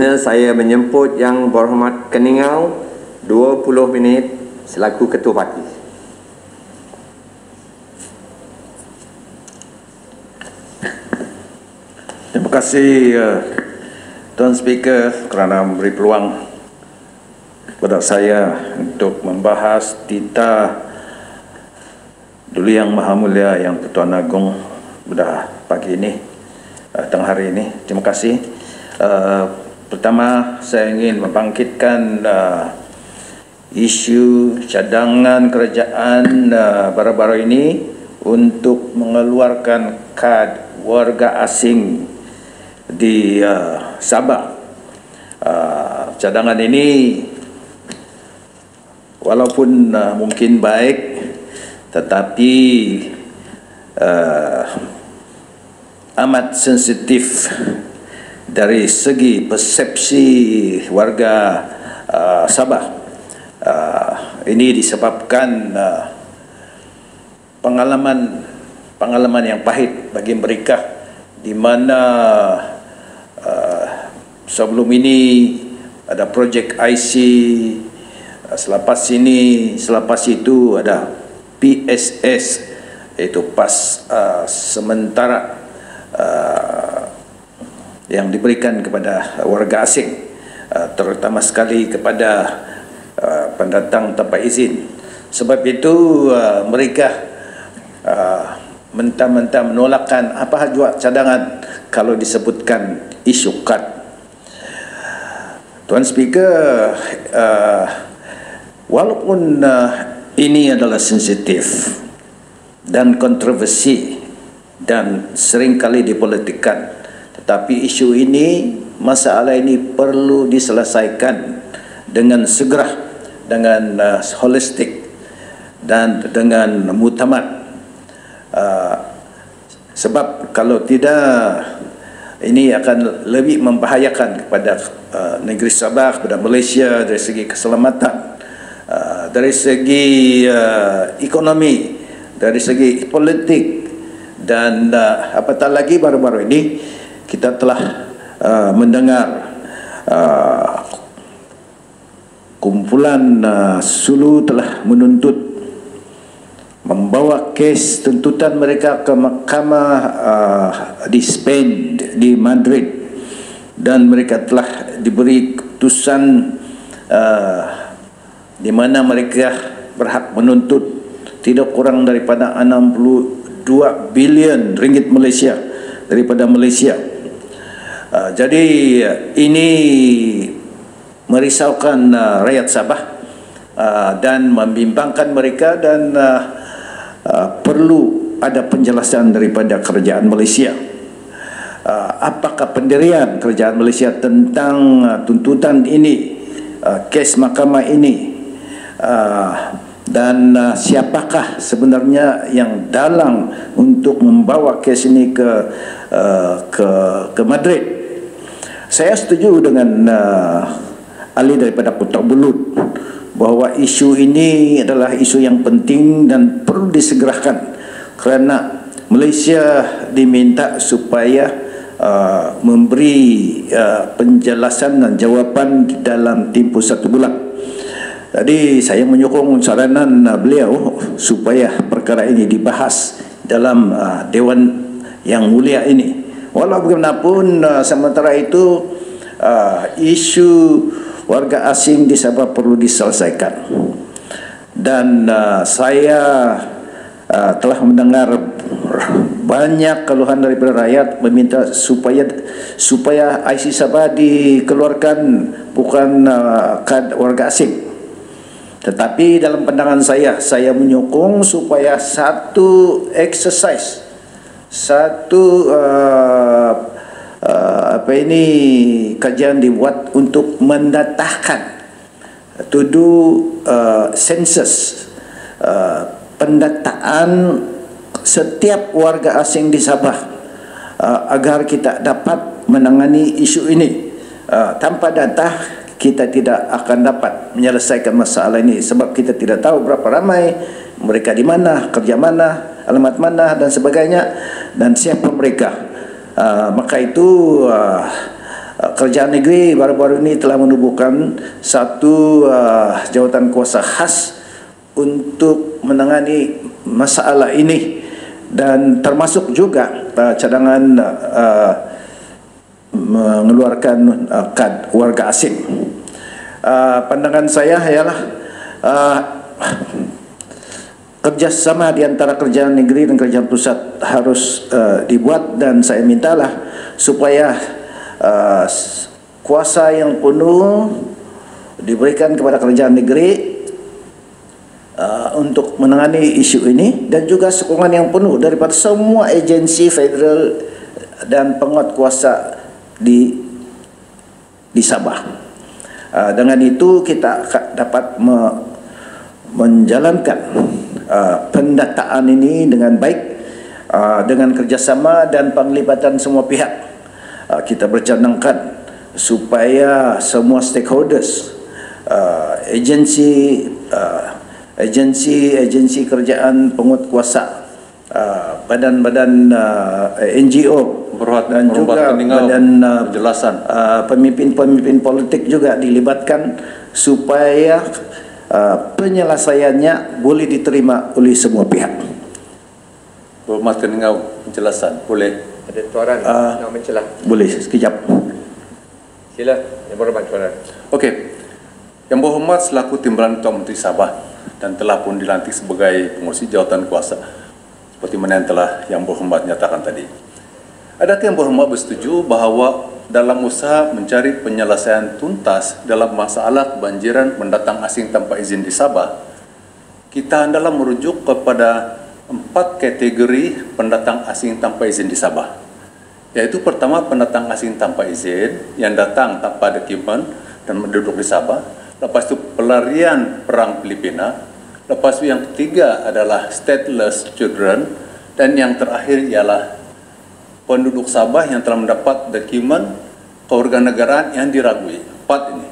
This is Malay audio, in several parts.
mana saya menjemput Yang Berhormat Keningau 20 minit selaku Ketua Parti. Terima kasih Tuan Speaker kerana memberi peluang kepada saya untuk membahas titah Duli Yang Maha Mulia Yang Pertuan Agong pada pagi ini, tengah hari ini. Terima kasih. Pertama, saya ingin membangkitkan isu cadangan kerajaan baru-baru ini untuk mengeluarkan kad warga asing di Sabah. Cadangan ini walaupun mungkin baik, tetapi amat sensitif dari segi persepsi warga Sabah. Ini disebabkan pengalaman yang pahit bagi mereka, di mana sebelum ini ada projek IC, selepas itu ada PSS, iaitu pas sementara yang diberikan kepada warga asing, terutama sekali kepada pendatang tanpa izin. Sebab itu mereka mentah-mentah menolakkan apa jua cadangan kalau disebutkan isu kad. Tuan Speaker, walaupun ini adalah sensitif dan kontroversi dan seringkali dipolitikkan, tetapi isu ini, masalah ini perlu diselesaikan dengan segera, dengan holistik dan dengan muktamad. Sebab kalau tidak, ini akan lebih membahayakan kepada negeri Sabah, kepada Malaysia dari segi keselamatan, dari segi ekonomi, dari segi politik, dan apatah lagi baru-baru ini kita telah mendengar kumpulan Sulu telah menuntut, membawa kes tuntutan mereka ke mahkamah di Spain, di Madrid, dan mereka telah diberi keputusan di mana mereka berhak menuntut tidak kurang daripada 62 bilion ringgit Malaysia daripada Malaysia. Jadi ini merisaukan rakyat Sabah dan membimbangkan mereka, dan perlu ada penjelasan daripada kerajaan Malaysia. Apakah pendirian kerajaan Malaysia tentang tuntutan ini, kes mahkamah ini, dan siapakah sebenarnya yang dalang untuk membawa kes ini ke Madrid. Saya setuju dengan ahli daripada Kota Belud bahawa isu ini adalah isu yang penting dan perlu disegerakan, kerana Malaysia diminta supaya memberi penjelasan dan jawapan dalam tempoh 1 bulan. Jadi saya menyokong saranan beliau supaya perkara ini dibahas dalam Dewan yang mulia ini. Walau bagaimanapun, sementara itu isu warga asing di Sabah perlu diselesaikan. Dan saya telah mendengar banyak keluhan daripada rakyat meminta supaya IC Sabah dikeluarkan, bukan kad warga asing. Tetapi dalam pandangan saya menyokong supaya satu exercise, satu kajian dibuat untuk mendatahkan, to do census, pendataan setiap warga asing di Sabah, agar kita dapat menangani isu ini. Tanpa data kita tidak akan dapat menyelesaikan masalah ini, sebab kita tidak tahu berapa ramai mereka, di mana, kerja mana, alamat mana dan sebagainya, dan siapa mereka. Maka itu Kerajaan negeri baru-baru ini telah menubuhkan satu jawatan kuasa khas untuk menangani masalah ini, dan termasuk juga cadangan mengeluarkan kad warga asing. Pandangan saya ialah kerjasama di antara kerajaan negeri dan kerajaan pusat harus dibuat, dan saya mintalah supaya kuasa yang penuh diberikan kepada kerajaan negeri untuk menangani isu ini, dan juga sokongan yang penuh daripada semua agensi federal dan penguat kuasa di Sabah. Dengan itu kita dapat menjalankan pendataan ini dengan baik, dengan kerjasama dan penglibatan semua pihak. Kita bercadangkan supaya semua stakeholders, agensi kerajaan penguat kuasa, badan-badan NGO dan juga badan pemimpin-pemimpin politik juga dilibatkan supaya penyelesaiannya boleh diterima oleh semua pihak. Berhormat Keningau, penjelasan boleh. Ada tuaran nak mencelah. Boleh sekejap. Sila, Yang Berhormat Tuan. Okey. Yang Berhormat selaku Timbalan Ketua Menteri Sabah dan telah pun dilantik sebagai pengurusi jawatan kuasa seperti mana yang telah Yang Berhormat nyatakan tadi. Adakah Yang Berhormat bersetuju bahawa dalam usaha mencari penyelesaian tuntas dalam masalah kebanjiran pendatang asing tanpa izin di Sabah, kita hendaklah merujuk kepada 4 kategori pendatang asing tanpa izin di Sabah, iaitu pertama pendatang asing tanpa izin yang datang tanpa dokumen dan menduduk di Sabah, lepas itu pelarian perang Filipina, lepas itu yang ketiga adalah stateless children, dan yang terakhir ialah penduduk Sabah yang telah mendapat dokumen kewarganegaraan yang diragui. 4 ini.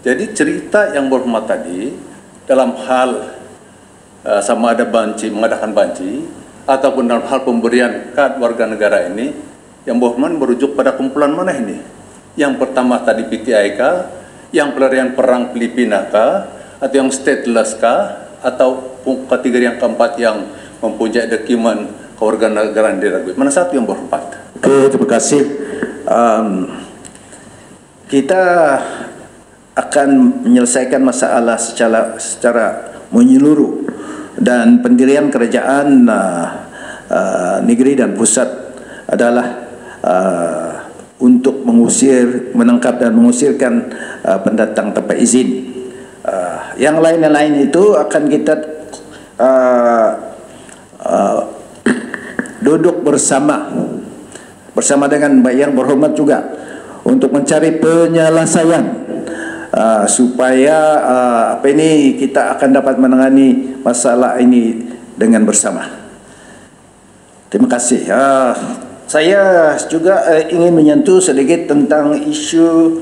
Jadi cerita Yang Berhormat tadi dalam hal sama ada banci, mengadakan banci, ataupun dalam hal pemberian kad warga negara ini, Yang Berhormat merujuk pada kumpulan mana ini? Yang pertama tadi PTI kah? Yang pelarian perang Filipina kah? Atau yang stateless kah? Atau kategori yang keempat yang mempunyai dokumen kewarganegaraan diragui? Mana satu Yang Berhormat? Oke, terima kasih. Kita akan menyelesaikan masalah secara menyeluruh, dan pendirian kerajaan negeri dan pusat adalah untuk menangkap dan mengusirkan pendatang tanpa izin. Yang lain-lain itu akan kita duduk bersama dengan Yang Berhormat juga untuk mencari penyelesaian supaya kita akan dapat menangani masalah ini dengan bersama. Terima kasih. Saya juga ingin menyentuh sedikit tentang isu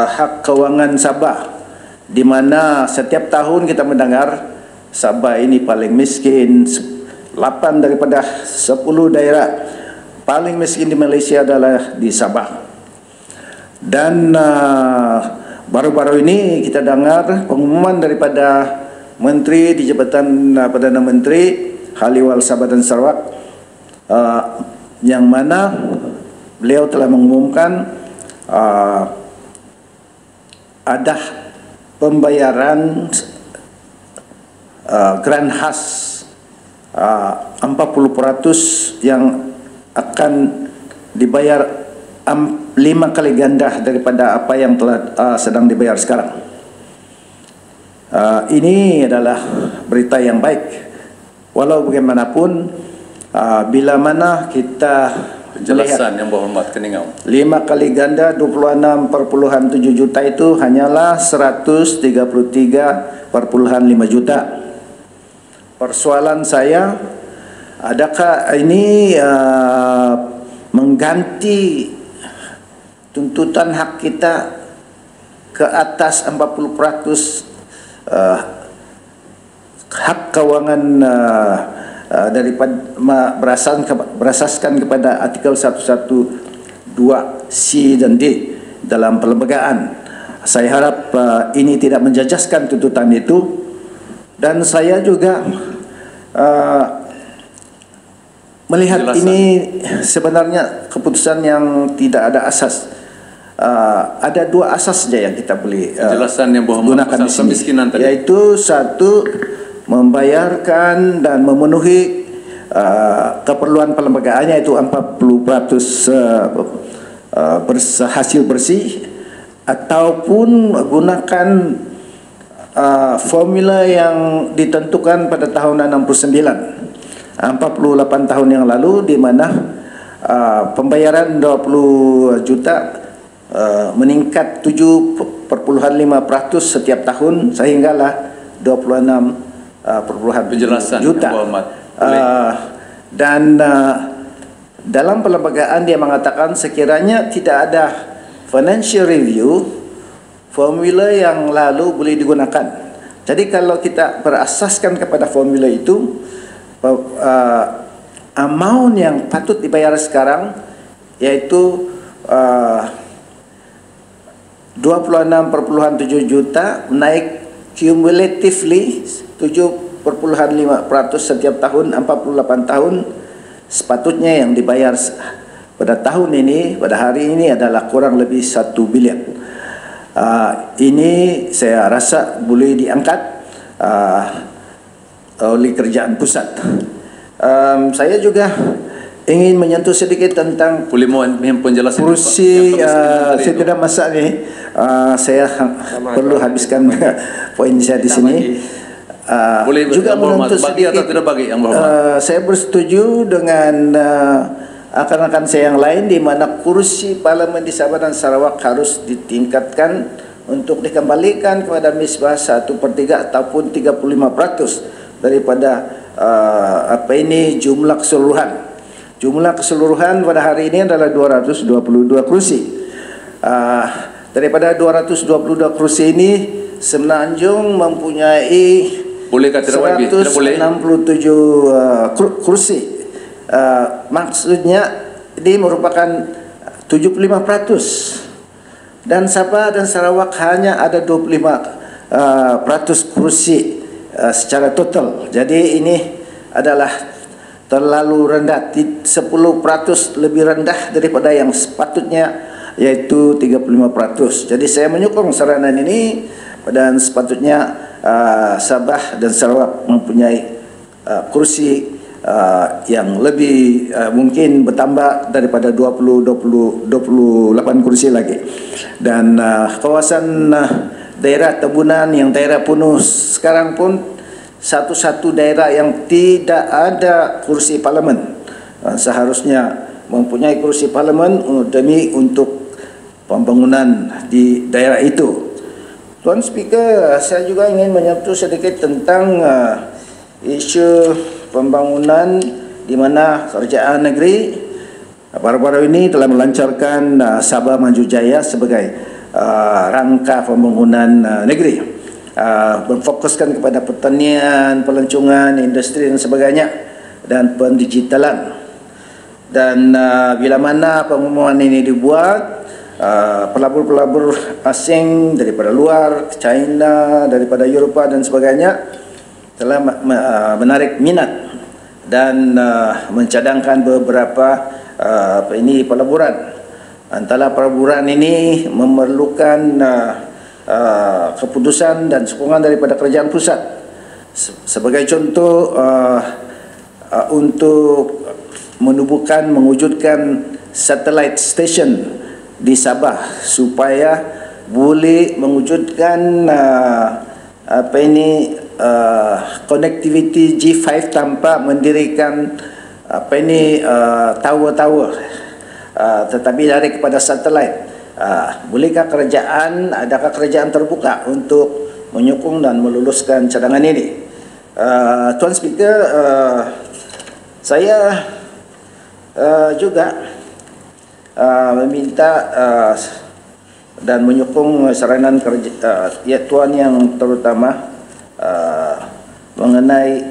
hak kewangan Sabah, di mana setiap tahun kita mendengar Sabah ini paling miskin. 8 daripada 10 daerah paling miskin di Malaysia adalah di Sabah. Dan baru-baru ini kita dengar pengumuman daripada Menteri di Jabatan Perdana Menteri Haliwal Sabah dan Sarawak, yang mana beliau telah mengumumkan ada pembayaran grant khas 40% yang akan dibayar 5 kali ganda daripada apa yang telah sedang dibayar sekarang. Ini adalah berita yang baik. Walau bagaimanapun, bila mana kita Penjelasan Yang Berhormat Keningau. 5 kali ganda 26,7 juta itu hanyalah 133,5 juta. Persoalan saya, adakah ini mengganti tuntutan hak kita ke atas 40% hak kewangan daripada berasaskan kepada artikel 11 2, C dan D dalam perlembagaan. Saya harap ini tidak menjajaskan tuntutan itu, dan saya juga melihat Penjelasan. ini sebenarnya keputusan yang tidak ada asas. Ada 2 asas saja yang kita boleh Penjelasan yang Berhormat gunakan di pasal sini, kemiskinan tadi. yaitu 1, membayarkan dan memenuhi keperluan perlembagaannya, itu 40% hasil bersih, ataupun gunakan formula yang ditentukan pada tahun 69, 48 tahun yang lalu, di mana pembayaran 20 juta meningkat 7,5% setiap tahun, sehinggalah 26,1 Penjelasan juta. yang Berhormat. Dan dalam perlembagaan dia mengatakan sekiranya tidak ada financial review, formula yang lalu boleh digunakan. Jadi kalau kita berasaskan kepada formula itu, amount yang patut dibayar sekarang yaitu 26,7 juta, naik cumulatively 7,5% setiap tahun, 48 tahun. Sepatutnya yang dibayar pada tahun ini, pada hari ini adalah kurang lebih 1 bilion. Ini saya rasa boleh diangkat oleh kerajaan pusat. Saya juga ingin menyentuh sedikit tentang Boleh mohon penjelasan kursi. yang kemiskinan tadi Saya itu. tidak masak ni. Saya perlu habiskan poin saya di sini. Boleh Juga Yang Berhormat menuntut bagi atau sedikit. tidak bagi Yang Berhormat? Saya bersetuju dengan akan-akan saya yang lain, di mana kursi Parlimen di Sabah dan Sarawak harus ditingkatkan untuk dikembalikan kepada misbah 1/3 ataupun 35% daripada jumlah keseluruhan. Jumlah keseluruhan pada hari ini adalah 222 kursi. Daripada 222 kursi ini, Semenanjung mempunyai Bolehkah tidak bagi? Tidak boleh. 167 kursi. Maksudnya ini merupakan 75%. Dan Sabah dan Sarawak hanya ada 25% kursi secara total. Jadi ini adalah terlalu rendah, 10% lebih rendah daripada yang sepatutnya, yaitu 35%. Jadi saya menyokong saranan ini, dan sepatutnya Sabah dan Sarawak mempunyai kursi yang lebih mungkin bertambah daripada 28 kursi lagi. Dan kawasan daerah Tebunan yang daerah penuh sekarang pun satu-satu daerah yang tidak ada kursi parlimen, seharusnya mempunyai kursi parlimen demi untuk pembangunan di daerah itu. Tuan Speaker, saya juga ingin menyentuh sedikit tentang isu pembangunan, di mana kerajaan negeri baru-baru ini telah melancarkan Sabah Maju Jaya sebagai rangka pembangunan negeri, berfokuskan kepada pertanian, pelancongan, industri dan sebagainya, dan pendigitalan. Dan bila mana pengumuman ini dibuat, pelabur-pelabur asing daripada luar, China, daripada Eropah dan sebagainya telah menarik minat dan mencadangkan beberapa pelaburan. Antara pelaburan ini memerlukan keputusan dan sokongan daripada kerajaan pusat. Sebagai contoh, untuk mewujudkan satellite station di Sabah supaya boleh mewujudkan connectivity G5 tanpa mendirikan tower-tower, tetapi dari kepada satelit. Bolehkah adakah kerajaan terbuka untuk menyokong dan meluluskan cadangan ini? Tuan Speaker, saya juga meminta dan menyokong saranan Tuan yang terutama mengenai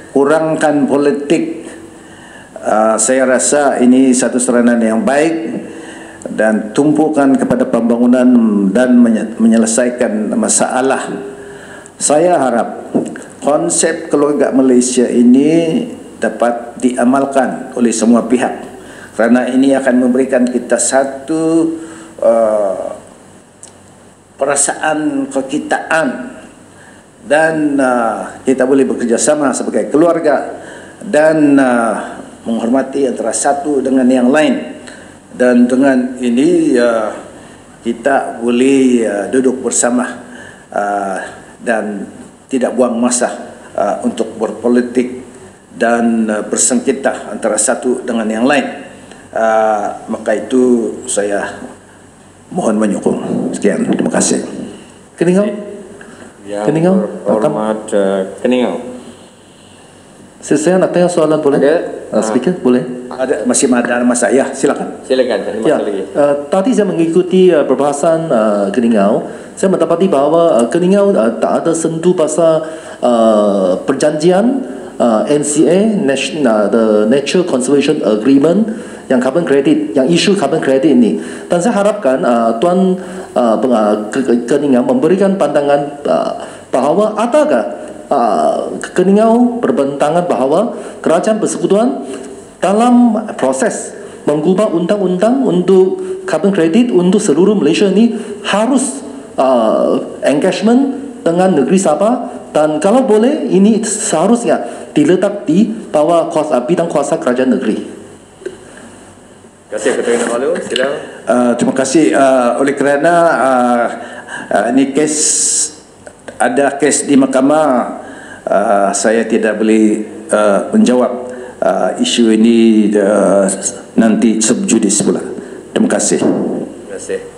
kurangkan politik Saya rasa ini satu saranan yang baik dan tumpukan kepada pembangunan dan menyelesaikan masalah. Saya harap konsep keluarga Malaysia ini dapat diamalkan oleh semua pihak, kerana ini akan memberikan kita satu perasaan kekitaan dan kita boleh bekerjasama sebagai keluarga dan menghormati antara satu dengan yang lain. Dan dengan ini kita boleh duduk bersama dan tidak buang masa untuk berpolitik dan bersengketa antara satu dengan yang lain. Maka itu saya mohon menyokong. Sekian, terima kasih. Keningau? Keningau? Berhormat Keningau. Saya nak tanya soalan boleh? Speaker boleh? Ada masih ada masa? Ya, silakan. Silakan, ada Ya, masa lagi. tadi saya mengikuti perbahasan Keningau. Saya mendapati bahawa Keningau tak ada sentuh pasal perjanjian NCA, the Nature Conservation Agreement, yang carbon credit, yang isu carbon credit ini. Dan saya harapkan Tuan Keningau memberikan pandangan bahawa adakah Keningau berbentangan bahawa kerajaan persekutuan dalam proses mengubah undang-undang untuk carbon credit untuk seluruh Malaysia ini harus engagement dengan negeri Sabah, dan kalau boleh ini seharusnya diletak di bawah bidang kuasa kerajaan negeri. Terima kasih Ketua Kinabalu. Sila. Terima kasih. Oleh kerana ini ada kes di mahkamah, saya tidak boleh menjawab isu ini nanti sub judice pula. Terima kasih. Terima kasih.